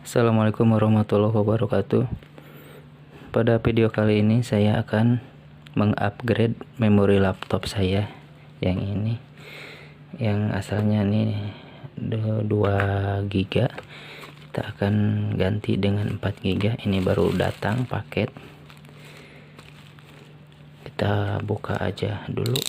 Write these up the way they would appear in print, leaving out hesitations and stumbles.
Assalamualaikum warahmatullahi wabarakatuh. Pada video kali ini saya akan mengupgrade memori laptop saya yang ini, yang asalnya ini 2 GB. Kita akan ganti dengan 4 GB. Ini baru datang paket. Kita buka aja dulu.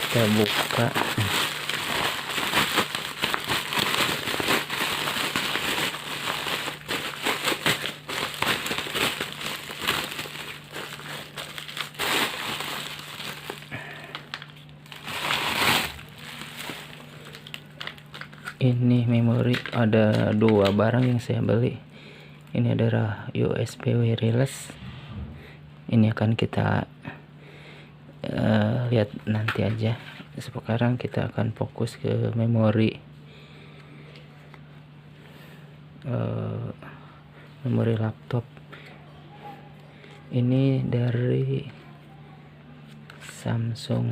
Kita buka. Ini memori, ada 2 barang yang saya beli. Ini adalah USB wireless. Ini akan kita lihat nanti aja. Sekarang kita akan fokus ke memori memori laptop. Ini dari Samsung.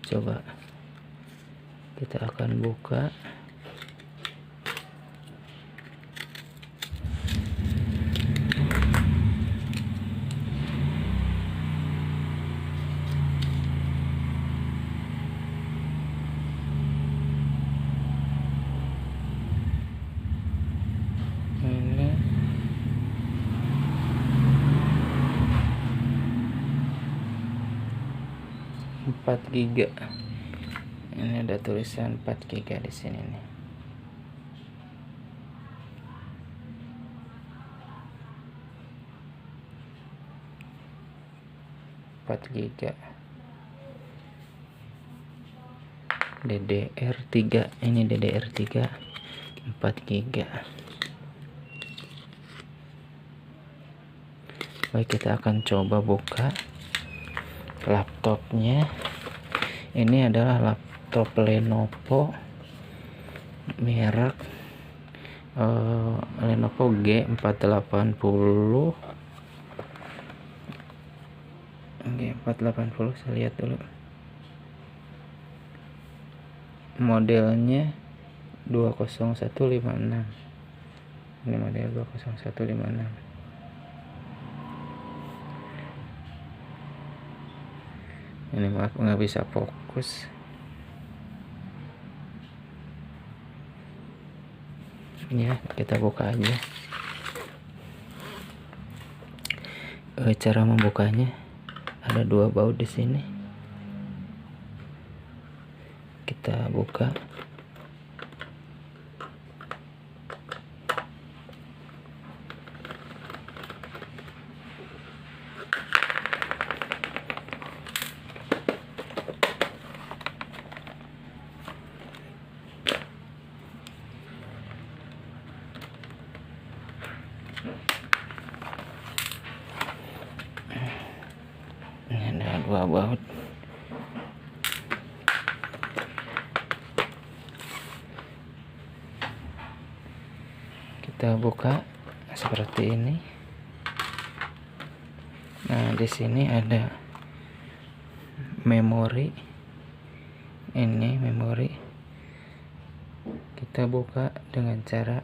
Coba kita akan buka. Ini 4 GB. Ini ada tulisan 4 GB di sini nih. GB DDR3. Ini DDR3 4 GB. Baik, kita akan coba buka laptopnya. Ini adalah laptop Lenovo merek Lenovo G480. G480, saya lihat dulu. Modelnya 20156. Ini model 20156. Ini maaf nggak bisa fokus. Ya, kita buka aja. Cara membukanya ada 2 baut di sini. Kita buka. Ini ada 2 baut. Kita buka seperti ini. Nah, di sini ada memori. Ini memori. Kita buka dengan cara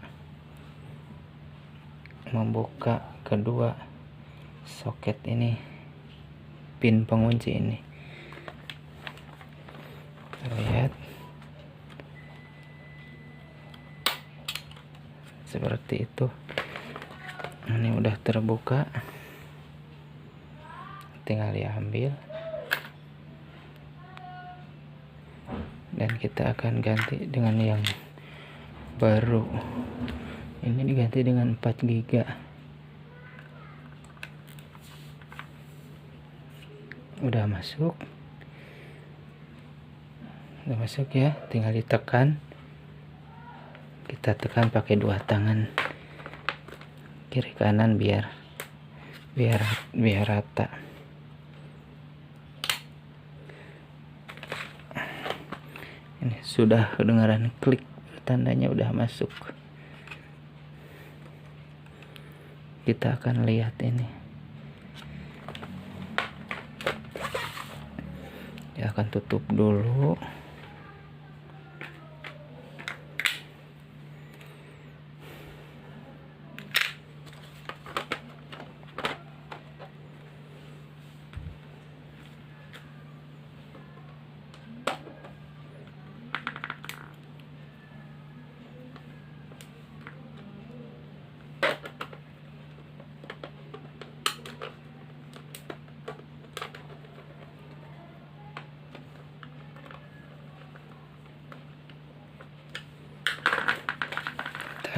membuka kedua soket ini, pin pengunci ini. Lihat seperti itu. Ini udah terbuka, tinggal diambil dan kita akan ganti dengan yang baru. Ini diganti dengan 4 GB. Udah masuk ya, tinggal ditekan. kita tekan pakai dua tangan kiri kanan biar rata. Ini sudah kedengaran klik, tandanya udah masuk. Kita akan lihat ini. Ya, akan tutup dulu.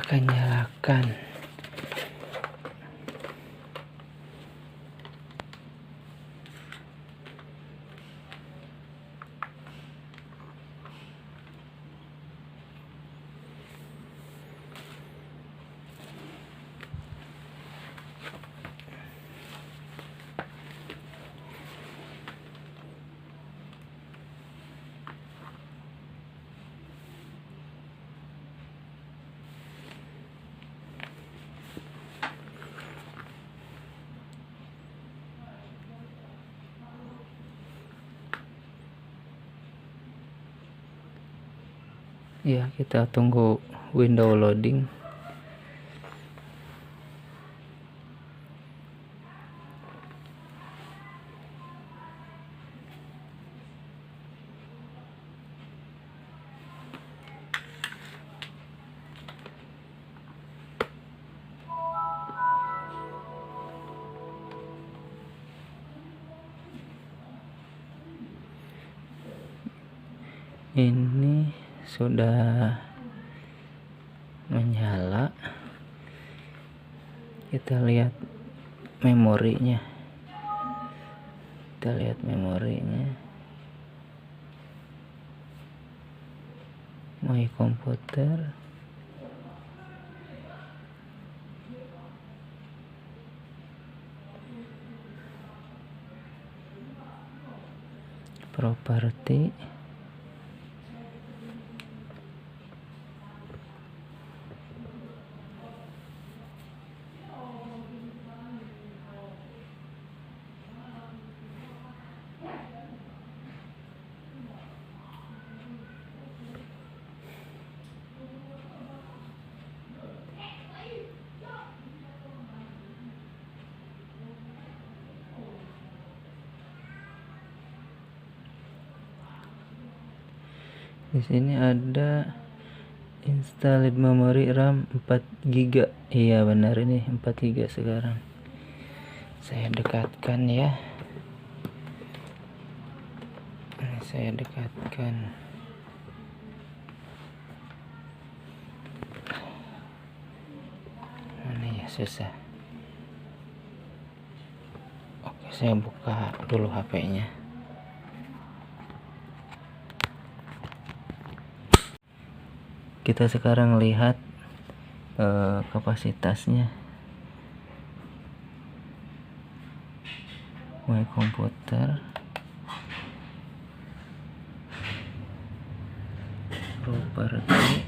Akan nyalakan. Ya, kita tunggu window loading. Ini sudah menyala. Kita lihat memorinya. My komputer. Properti. Di sini ada installed memory RAM 4 GB. Iya benar, ini 4 GB sekarang. Saya dekatkan ya. Ini saya dekatkan. Ini ya susah. Oke, saya buka dulu HP-nya. Kita sekarang lihat kapasitasnya. My komputer, properti.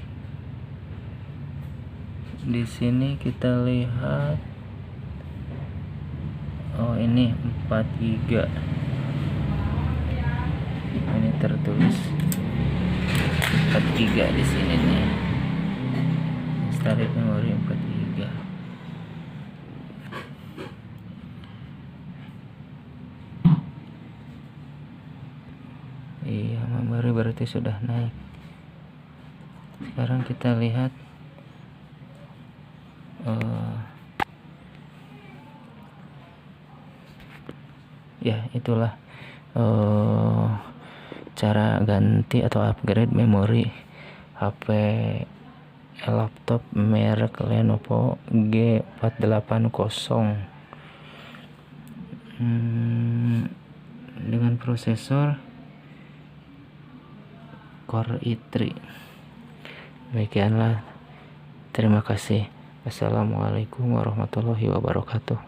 Di sini kita lihat, oh ini 4 GB. Ini tertulis 4 GB di sini nih. Installed memori 4 GB. Iya, memori berarti sudah naik. Sekarang kita lihat ya itulah cara ganti atau upgrade memori HP laptop merek Lenovo G480 dengan prosesor Core i3. Demikianlah Terima kasih. Wassalamualaikum warahmatullahi wabarakatuh.